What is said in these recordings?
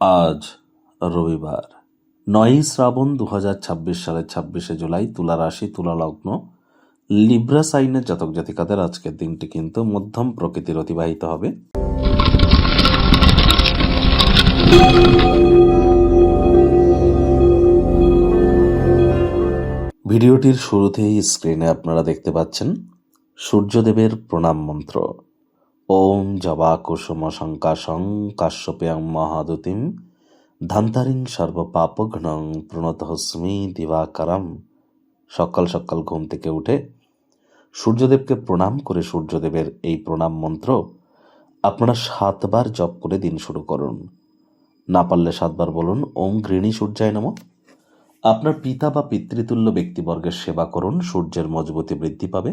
আজ রবিবার ৯ই শ্রাবণ ২০২৬ সালের ২৬শে জুলাই। তুলা রাশি, তুলা লগ্ন, লিব্রা সাইনের জাতক জাতিকাদের আজকের দিনটি কিন্তু মধ্যম প্রকৃতির অতিবাহিত হবে। ভিডিওটির শুরুতেই স্ক্রিনে আপনারা দেখতে পাচ্ছেন সূর্যদেবের প্রণাম মন্ত্র। ওম জবা কুসুম শঙ্কাশং কাশ্যপেয়ং মহাদুতিম ধান্তারিং সর্বপাপঘ্নং প্রণতহস্মি দিবাকারম। সকাল সকাল ঘুম থেকে উঠে সূর্যদেবকে প্রণাম করে সূর্যদেবের এই প্রণাম মন্ত্র আপনারা 7 বার জপ করে দিন শুরু করুন। না পারলে 7 বার বলুন ওম গৃহী সূর্যায় নমঃ। আপনার পিতা বা পিতৃতুল্য ব্যক্তিবর্গের সেবা করুন, সূর্যের মজবুতি বৃদ্ধি পাবে।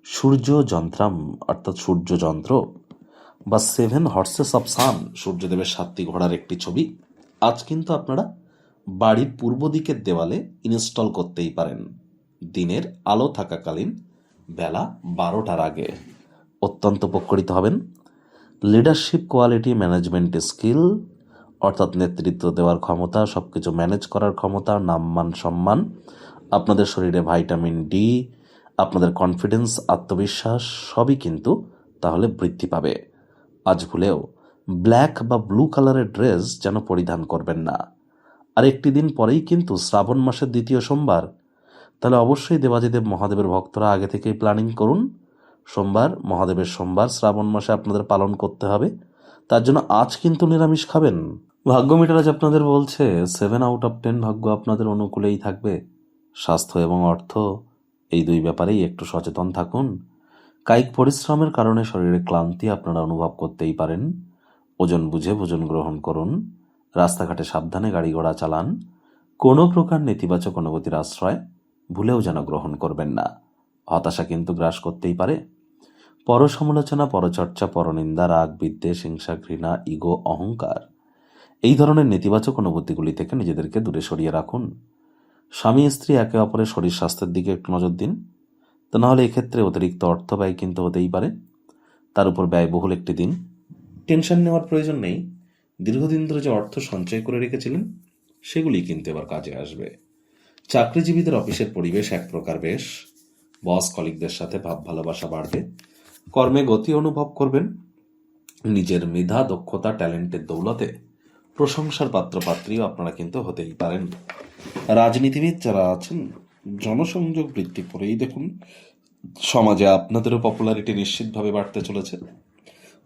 সূর্য যন্ত্রাম অর্থাৎ সূর্য যন্ত্র বা 7 হর্সেস অফ সান, সূর্যদেবের 7টি ঘোড়ার একটি ছবি আজ কিন্তু আপনারা বাড়ির পূর্ব দিকের দেওয়ালে ইনস্টল করতেই পারেন, দিনের আলো থাকাকালীন বেলা 12টার আগে। অত্যন্ত উপকৃত হবেন। লিডারশিপ কোয়ালিটি, ম্যানেজমেন্ট স্কিল অর্থাৎ নেতৃত্ব দেওয়ার ক্ষমতা, সব কিছু ম্যানেজ করার ক্ষমতা, নামমান সম্মান, আপনাদের শরীরে ভাইটামিন ডি, আপনাদের কনফিডেন্স, আত্মবিশ্বাস সবই কিন্তু তাহলে বৃদ্ধি পাবে। আজ ভুলেও ব্ল্যাক বা ব্লু কালারের ড্রেস যেন পরিধান করবেন না। আর একটি দিন পরেই কিন্তু শ্রাবণ মাসের 2য় সোমবার, তাহলে অবশ্যই দেবাদিদেব মহাদেবের ভক্তরা আগে থেকেই প্ল্যানিং করুন। সোমবার, মহাদেবের সোমবার শ্রাবণ মাসে আপনাদের পালন করতে হবে। তার জন্য আজ কিন্তু নিরামিষ খাবেন। ভাগ্য মিটার আজ আপনাদের বলছে 7 আউট অফ 10 ভাগ্য আপনাদের অনুকূলেই থাকবে। স্বাস্থ্য এবং অর্থ এই দুই ব্যাপারেই একটু সচেতন থাকুন। কায়িক পরিশ্রমের কারণে শরীরে ক্লান্তি আপনারা অনুভব করতেই পারেন। ওজন বুঝে ভোজন গ্রহণ করুন। রাস্তাঘাটে সাবধানে গাড়ি ঘোড়া চালান। কোনো প্রকার নেতিবাচক অনুভূতির আশ্রয় ভুলেও যেন গ্রহণ করবেন না। হতাশা কিন্তু গ্রাস করতেই পারে। পরসমালোচনা, পরচর্চা, পরনিন্দা, রাগ, বিদ্বেষ, হিংসা, ঘৃণা, ইগো, অহংকার এই ধরনের নেতিবাচক অনুভূতিগুলি থেকে নিজেদেরকে দূরে সরিয়ে রাখুন। স্বামী স্ত্রী একে অপরের শরীর স্বাস্থ্যের দিকে একটু নজর দিন, তা নাহলে এক্ষেত্রে অতিরিক্ত অর্থ ব্যয় কিন্তু হতেই পারে। তার উপর ব্যয়বহুল একটি দিন। টেনশন নেওয়ার প্রয়োজন নেই। দীর্ঘদিন ধরে যে অর্থ সঞ্চয় করে রেখেছিলেন সেগুলি কিন্তু এবার কাজে আসবে। চাকরিজীবীদের অফিসের পরিবেশ এক প্রকার বেশ। বস কলিগদের সাথে ভাব ভালোবাসা বাড়বে। কর্মে গতি অনুভব করবেন। নিজের মেধা, দক্ষতা, ট্যালেন্টের দৌলতে প্রশংসার পাত্রপাত্রীও আপনারা কিন্তু হতেই পারেন। রাজনীতিবিদ যারা আছেন জনসংযোগ বৃদ্ধি করেই দেখুন সমাজে আপনাদেরও পপুলারিটি নিশ্চিতভাবে বাড়তে চলেছে।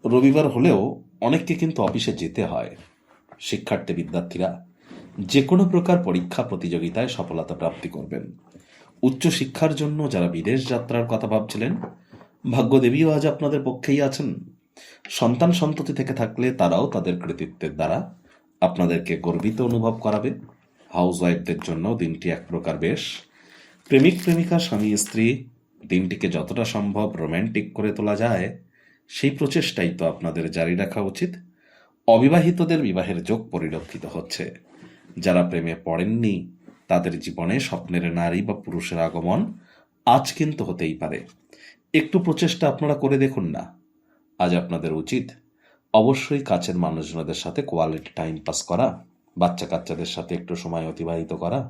রবিবার হলেও অনেককে কিন্তু অফিসে যেতে হয়। শিক্ষার্থী বিদ্যার্থীরা যে কোনো প্রকার পরীক্ষা প্রতিযোগিতায় সফলতা প্রাপ্তি করবেন। উচ্চশিক্ষার জন্য যারা বিদেশ যাত্রার কথা ভাবছিলেন, ভাগ্যদেবীও আজ আপনাদের পক্ষেই আছেন। সন্তান সন্ততি থেকে থাকলে তারাও তাদের কৃতিত্বের দ্বারা আপনাদেরকে গর্বিত অনুভব করাবে। হাউস ওয়াইফদের জন্য দিনটি এক প্রকার বেশ। প্রেমিক প্রেমিকা, স্বামী স্ত্রী দিনটিকে যতটা সম্ভব রোম্যান্টিক করে তোলা যায় সেই প্রচেষ্টাই তো আপনাদের জারি রাখা উচিত। অবিবাহিতদের বিবাহের যোগ পরিলক্ষিত হচ্ছে। যারা প্রেমে পড়েননি তাদের জীবনে স্বপ্নের নারী বা পুরুষের আগমন আজ কিন্তু হতেই পারে। একটু প্রচেষ্টা আপনারা করে দেখুন না। আজ আপনাদের উচিত অবশ্যই কাছের মানুষজনদের সাথে কোয়ালিটি টাইম পাস করা, বাচ্চা কাচ্চাদের সাথে একটু সময় অতিবাহিত করা।